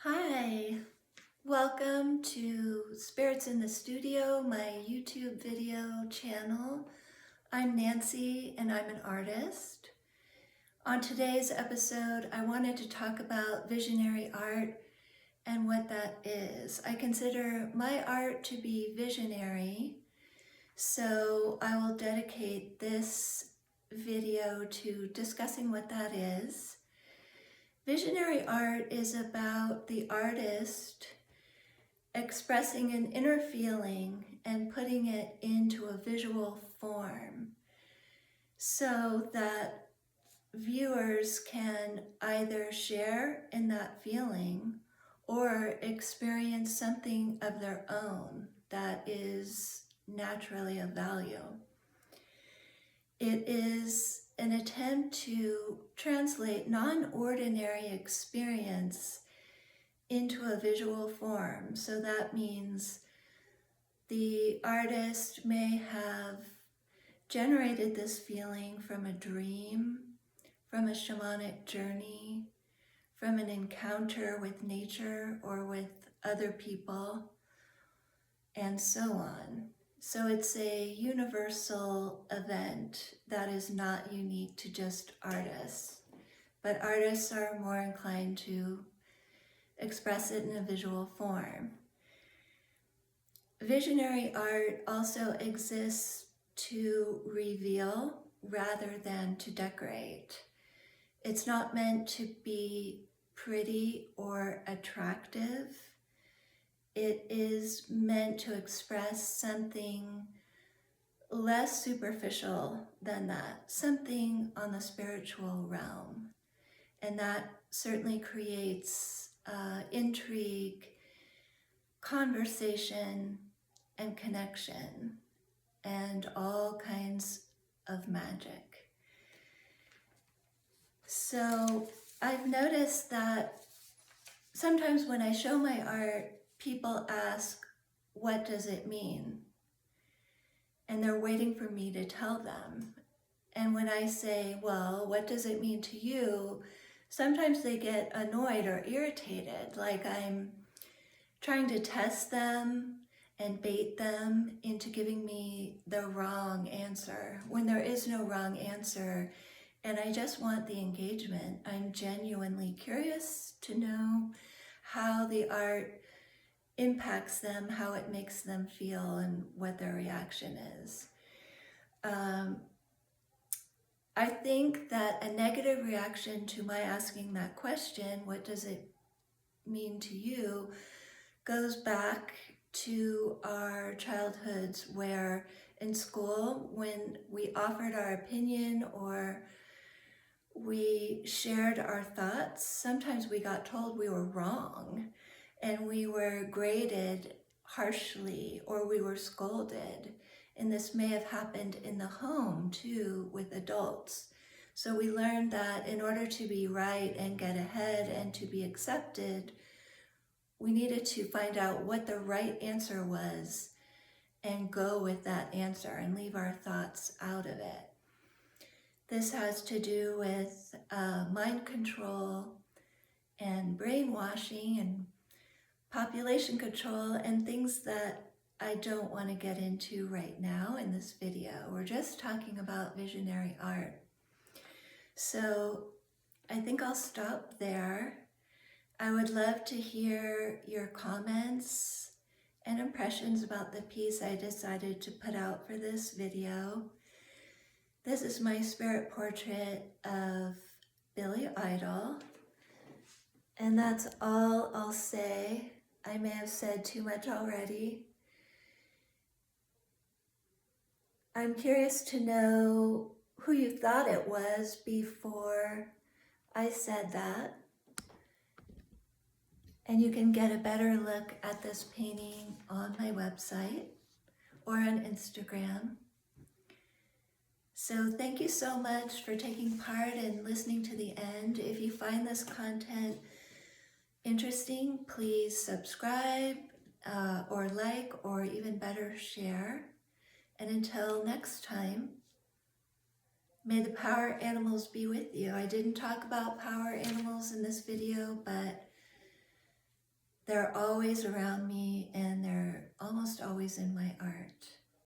Hi, welcome to Spirits in the Studio, my YouTube video channel. I'm Nancy and I'm an artist. On today's episode, I wanted to talk about visionary art and what that is. I consider my art to be visionary, so I will dedicate this video to discussing what that is. Visionary art is about the artist expressing an inner feeling and putting it into a visual form so that viewers can either share in that feeling or experience something of their own that is naturally of value. It is an attempt to translate non-ordinary experience into a visual form. So that means the artist may have generated this feeling from a dream, from a shamanic journey, from an encounter with nature or with other people, and so on. So it's a universal event that is not unique to just artists, but artists are more inclined to express it in a visual form. Visionary art also exists to reveal rather than to decorate. It's not meant to be pretty or attractive. It is meant to express something less superficial than that, something on the spiritual realm. And that certainly creates intrigue, conversation, and connection, and all kinds of magic. So I've noticed that sometimes when I show my art, people ask, what does it mean? And they're waiting for me to tell them. And when I say, well, what does it mean to you? Sometimes they get annoyed or irritated, like I'm trying to test them and bait them into giving me the wrong answer when there is no wrong answer. And I just want the engagement. I'm genuinely curious to know how the art impacts them, how it makes them feel, and what their reaction is. I think that a negative reaction to my asking that question, what does it mean to you, goes back to our childhoods where in school, when we offered our opinion or we shared our thoughts, sometimes we got told we were wrong and we were graded harshly or we were scolded. And this may have happened in the home too with adults. So we learned that in order to be right and get ahead and to be accepted, we needed to find out what the right answer was and go with that answer and leave our thoughts out of it. This has to do with mind control and brainwashing and population control and things that I don't want to get into right now in this video. We're just talking about visionary art. So I think I'll stop there. I would love to hear your comments and impressions about the piece I decided to put out for this video. This is my spirit portrait of Billy Idol, and that's all I'll say. I may have said too much already. I'm curious to know who you thought it was before I said that. And you can get a better look at this painting on my website or on Instagram. So thank you so much for taking part and listening to the end. If you find this content interesting, please subscribe or like, or even better, share. And until next time, may the power animals be with you. I didn't talk about power animals in this video, but They're always around me and they're almost always in my art.